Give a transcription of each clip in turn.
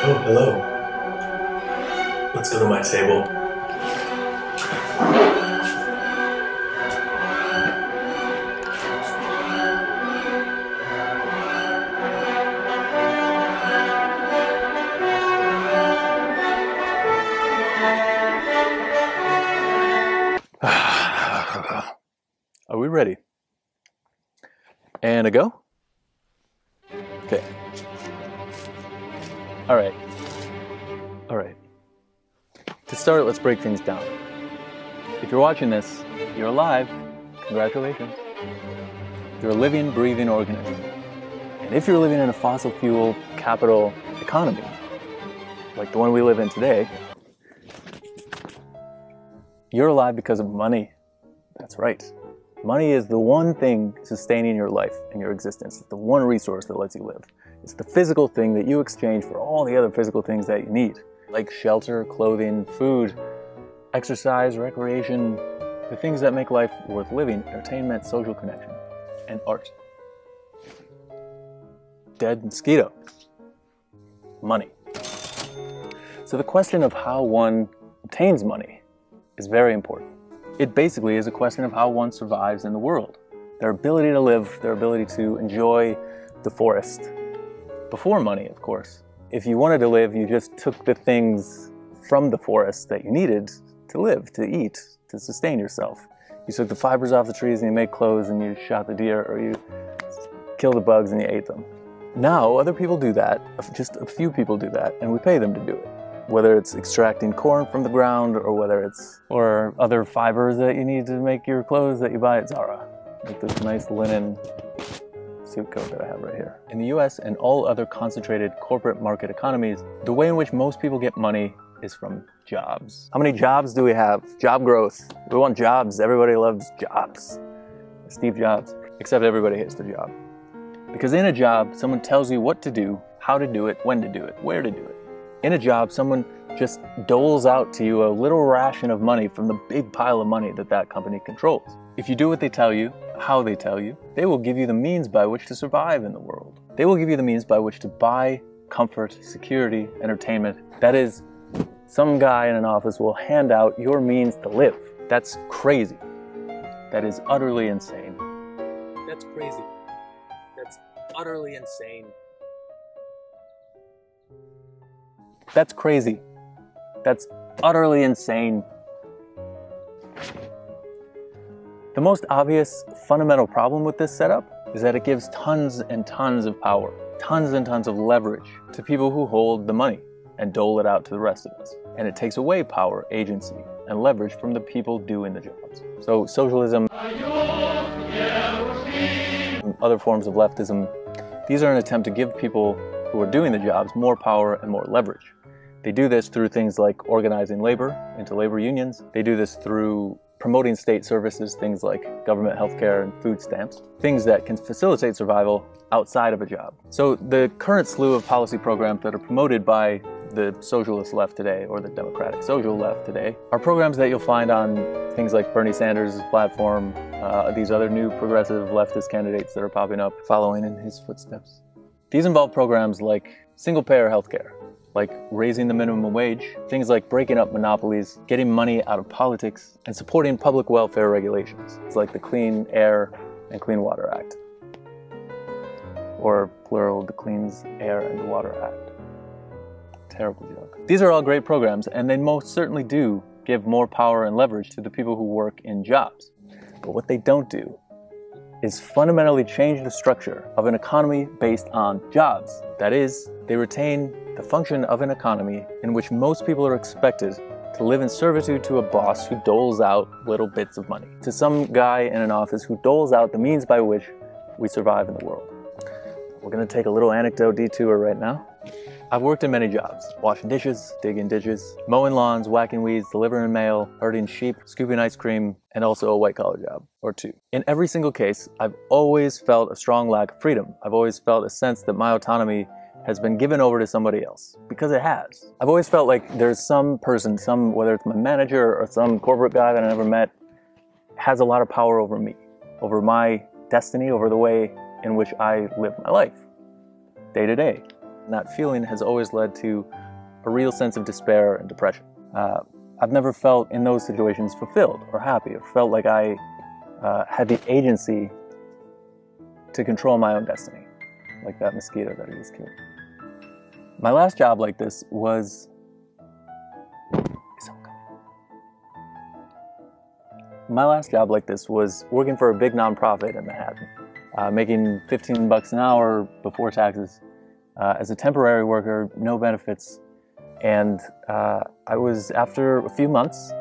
Oh, hello. Let's go to my table. Are we ready? And a go? Okay. All right. To start, let's break things down. If you're watching this, you're alive. Congratulations. You're a living, breathing organism. And if you're living in a fossil fuel capital economy, like the one we live in today, you're alive because of money. That's right. Money is the one thing sustaining your life and your existence. It's the one resource that lets you live. It's the physical thing that you exchange for all the other physical things that you need, like shelter, clothing, food, exercise, recreation, the things that make life worth living, entertainment, social connection, and art. Dead mosquito. Money. So the question of how one obtains money is very important. It basically is a question of how one survives in the world. Their ability to live, their ability to enjoy the forest. Before money, of course. If you wanted to live, you just took the things from the forest that you needed to live, to eat, to sustain yourself. You took the fibers off the trees and you made clothes and you shot the deer, or you killed the bugs and you ate them. Now, other people do that, just a few people do that, and we pay them to do it. Whether it's extracting corn from the ground, or other fibers that you need to make your clothes that you buy at Zara. Like this nice linen suit coat that I have right here. In the US and all other concentrated corporate market economies, the way in which most people get money is from jobs. How many jobs do we have? Job growth. We want jobs. Everybody loves jobs. Steve Jobs. Except everybody hates their job. Because in a job, someone tells you what to do, how to do it, when to do it, where to do it. In a job, someone just doles out to you a little ration of money from the big pile of money that that company controls. If you do what they tell you, how they tell you, they will give you the means by which to survive in the world. They will give you the means by which to buy comfort, security, entertainment. That is, some guy in an office will hand out your means to live. That's crazy. That is utterly insane. That's crazy. That's utterly insane. That's crazy. That's utterly insane. The most obvious fundamental problem with this setup is that it gives tons and tons of power, tons and tons of leverage to people who hold the money and dole it out to the rest of us. And it takes away power, agency, and leverage from the people doing the jobs. So socialism, other forms of leftism, these are an attempt to give people who are doing the jobs more power and more leverage. They do this through things like organizing labor into labor unions. They do this through promoting state services, things like government healthcare and food stamps, things that can facilitate survival outside of a job. So the current slew of policy programs that are promoted by the socialist left today, or the democratic social left today, are programs that you'll find on things like Bernie Sanders' platform, these other new progressive leftist candidates that are popping up, following in his footsteps. These involve programs like single-payer healthcare, like raising the minimum wage, things like breaking up monopolies, getting money out of politics, and supporting public welfare regulations. It's like the Clean Air and Clean Water Act. Or plural, the Clean Air and Water Act. Terrible joke. These are all great programs, and they most certainly do give more power and leverage to the people who work in jobs. But what they don't do is fundamentally change the structure of an economy based on jobs. That is, they retain the function of an economy in which most people are expected to live in servitude to a boss who doles out little bits of money, to some guy in an office who doles out the means by which we survive in the world. We're going to take a little anecdote detour right now. I've worked in many jobs: washing dishes, digging ditches, mowing lawns, whacking weeds, delivering mail, herding sheep, scooping ice cream, and also a white-collar job, or two. In every single case, I've always felt a strong lack of freedom. I've always felt a sense that my autonomy has been given over to somebody else, because it has. I've always felt like there's some person, whether it's my manager or some corporate guy that I never met, has a lot of power over me, over my destiny, over the way in which I live my life, day to day. And that feeling has always led to a real sense of despair and depression. I've never felt in those situations fulfilled or happy, or felt like I had the agency to control my own destiny, like that mosquito that I just killed. My last job like this was... My last job like this was working for a big nonprofit in Manhattan, making $15 an hour before taxes, as a temporary worker, no benefits, and I was, after a few months,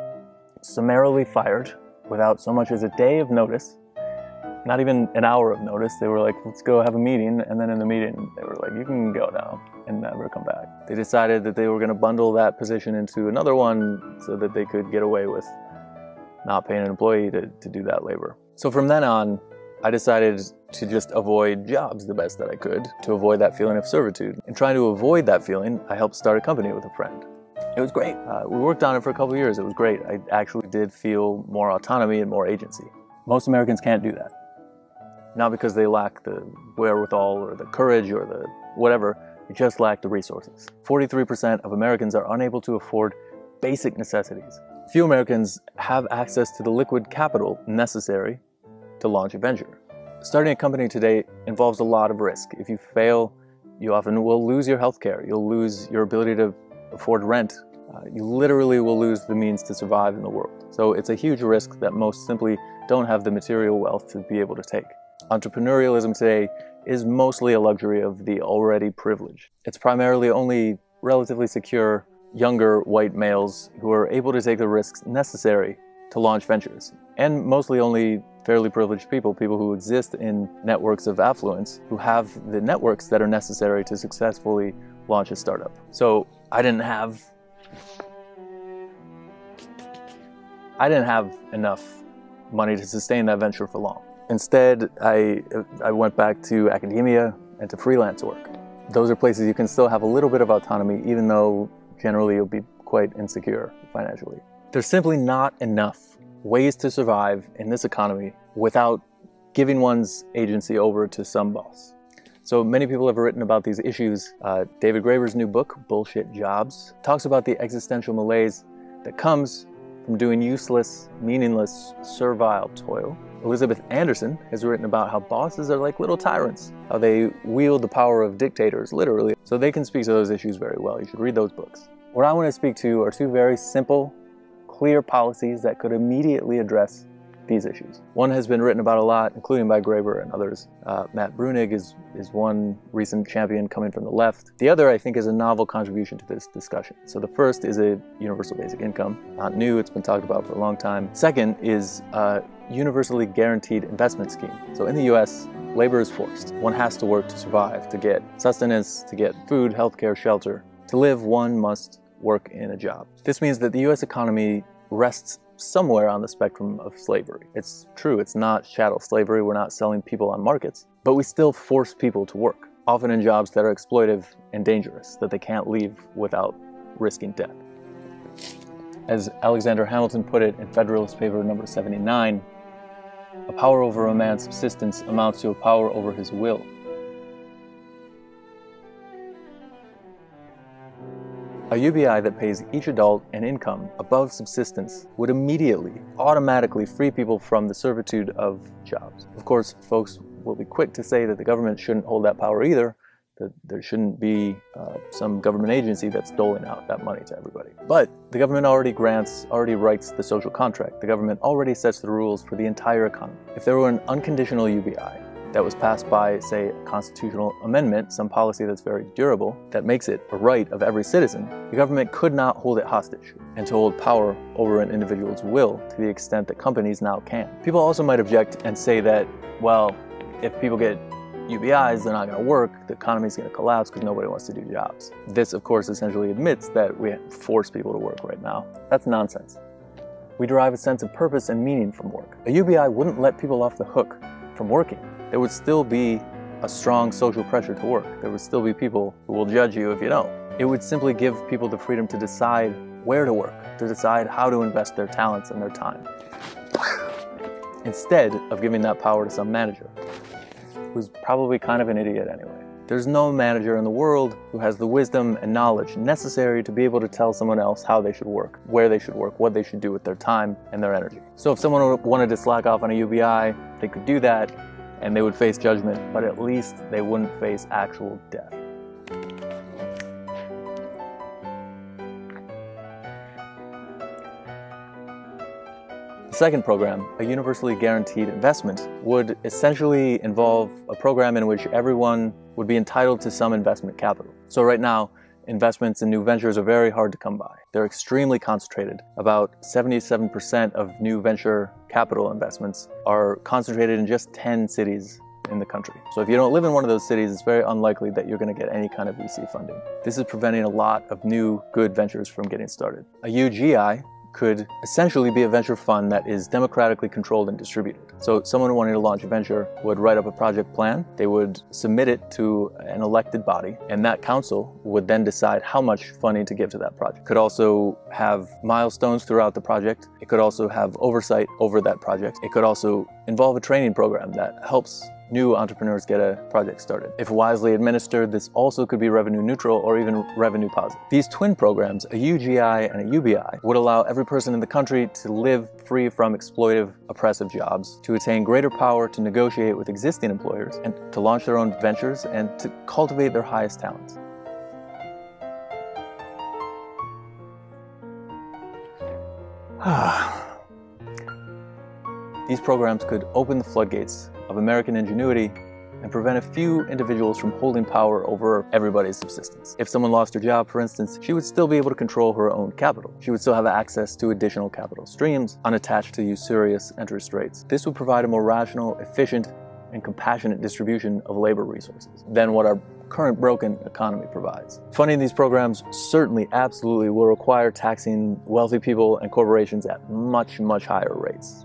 summarily fired without so much as a day of notice, not even an hour of notice. They were like, let's go have a meeting, and then in the meeting they were like, you can go now and never come back. They decided that they were going to bundle that position into another one so that they could get away with not paying an employee to do that labor. So from then on, I decided to just avoid jobs the best that I could, to avoid that feeling of servitude. In trying to avoid that feeling, I helped start a company with a friend. It was great. We worked on it for a couple of years. It was great. I actually did feel more autonomy and more agency. Most Americans can't do that. Not because they lack the wherewithal or the courage or the whatever, they just lack the resources. 43% of Americans are unable to afford basic necessities. Few Americans have access to the liquid capital necessary to launch a venture. Starting a company today involves a lot of risk. If you fail, you often will lose your health care. You'll lose your ability to afford rent. You literally will lose the means to survive in the world. So it's a huge risk that most simply don't have the material wealth to be able to take. Entrepreneurialism today is mostly a luxury of the already privileged. It's primarily only relatively secure, younger white males who are able to take the risks necessary to launch ventures, and mostly only fairly privileged people who exist in networks of affluence, who have the networks that are necessary to successfully launch a startup. So I didn't have enough money to sustain that venture for long. Instead, I went back to academia and to freelance work. Those are places you can still have a little bit of autonomy, even though generally you'll be quite insecure financially. There's simply not enough ways to survive in this economy without giving one's agency over to some boss. So many people have written about these issues. David Graeber's new book, Bullshit Jobs, talks about the existential malaise that comes from doing useless, meaningless, servile toil. Elizabeth Anderson has written about how bosses are like little tyrants, how they wield the power of dictators, literally. So they can speak to those issues very well. You should read those books. What I want to speak to are two very simple, clear policies that could immediately address these issues. One has been written about a lot, including by Graeber and others. Matt Bruenig is one recent champion coming from the left. The other, I think, is a novel contribution to this discussion. So the first is a universal basic income. Not new, it's been talked about for a long time. Second is a universally guaranteed investment scheme. So in the US, labor is forced. One has to work to survive, to get sustenance, to get food, healthcare, shelter. To live, one must work in a job. This means that the US economy rests somewhere on the spectrum of slavery. It's true, it's not chattel slavery, we're not selling people on markets, but we still force people to work, often in jobs that are exploitive and dangerous, that they can't leave without risking death. As Alexander Hamilton put it in Federalist Paper number 79, a power over a man's subsistence amounts to a power over his will. A UBI that pays each adult an income above subsistence would immediately, automatically free people from the servitude of jobs. Of course, folks will be quick to say that the government shouldn't hold that power either, that there shouldn't be some government agency that's doling out that money to everybody. But the government already writes the social contract. The government already sets the rules for the entire economy. If there were an unconditional UBI that was passed by, say, a constitutional amendment, some policy that's very durable, that makes it a right of every citizen, the government could not hold it hostage and to hold power over an individual's will to the extent that companies now can. People also might object and say that, well, if people get UBIs, they're not going to work, the economy's going to collapse because nobody wants to do jobs. This, of course, essentially admits that we force people to work right now. That's nonsense. We derive a sense of purpose and meaning from work. A UBI wouldn't let people off the hook from working. There would still be a strong social pressure to work. There would still be people who will judge you if you don't. It would simply give people the freedom to decide where to work, to decide how to invest their talents and their time, instead of giving that power to some manager, who's probably kind of an idiot anyway. There's no manager in the world who has the wisdom and knowledge necessary to be able to tell someone else how they should work, where they should work, what they should do with their time and their energy. So if someone wanted to slack off on a UBI, they could do that and they would face judgment, but at least they wouldn't face actual death. The second program, a universally guaranteed investment, would essentially involve a program in which everyone would be entitled to some investment capital. So right now, investments in new ventures are very hard to come by. They're extremely concentrated. About 77% of new venture capital investments are concentrated in just 10 cities in the country. So if you don't live in one of those cities, it's very unlikely that you're going to get any kind of VC funding. This is preventing a lot of new good ventures from getting started. A UGI could essentially be a venture fund that is democratically controlled and distributed. So someone wanting to launch a venture would write up a project plan, they would submit it to an elected body, and that council would then decide how much funding to give to that project. It could also have milestones throughout the project. It could also have oversight over that project. It could also involve a training program that helps new entrepreneurs get a project started. If wisely administered, this also could be revenue neutral or even revenue positive. These twin programs, a UGI and a UBI, would allow every person in the country to live free from exploitive, oppressive jobs, to attain greater power to negotiate with existing employers, and to launch their own ventures and to cultivate their highest talents. These programs could open the floodgates of American ingenuity and prevent a few individuals from holding power over everybody's subsistence. If someone lost her job, for instance, she would still be able to control her own capital. She would still have access to additional capital streams unattached to usurious interest rates. This would provide a more rational, efficient, and compassionate distribution of labor resources than what our current broken economy provides. Funding these programs certainly, absolutely will require taxing wealthy people and corporations at much, much higher rates.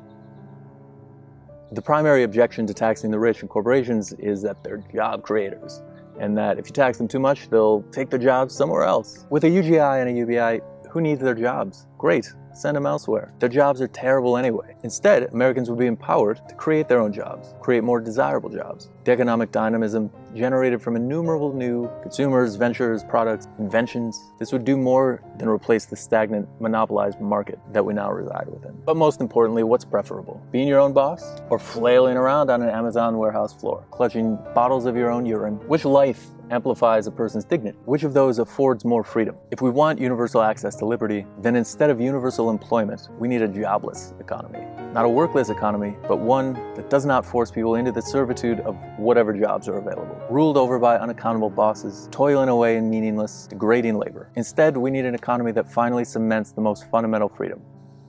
The primary objection to taxing the rich and corporations is that they're job creators, and that if you tax them too much, they'll take their jobs somewhere else. With a UGI and a UBI, who needs their jobs? Great, send them elsewhere. Their jobs are terrible anyway. Instead, Americans would be empowered to create their own jobs, create more desirable jobs. The economic dynamism generated from innumerable new consumers, ventures, products, inventions. This would do more than replace the stagnant, monopolized market that we now reside within. But most importantly, what's preferable? Being your own boss or flailing around on an Amazon warehouse floor, clutching bottles of your own urine? Which life amplifies a person's dignity? Which of those affords more freedom? If we want universal access to liberty, then instead of universal employment, we need a jobless economy. Not a workless economy, but one that does not force people into the servitude of whatever jobs are available, ruled over by unaccountable bosses, toiling away in meaningless, degrading labor. Instead, we need an economy that finally cements the most fundamental freedom: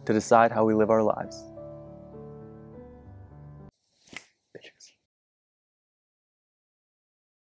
to decide how we live our lives.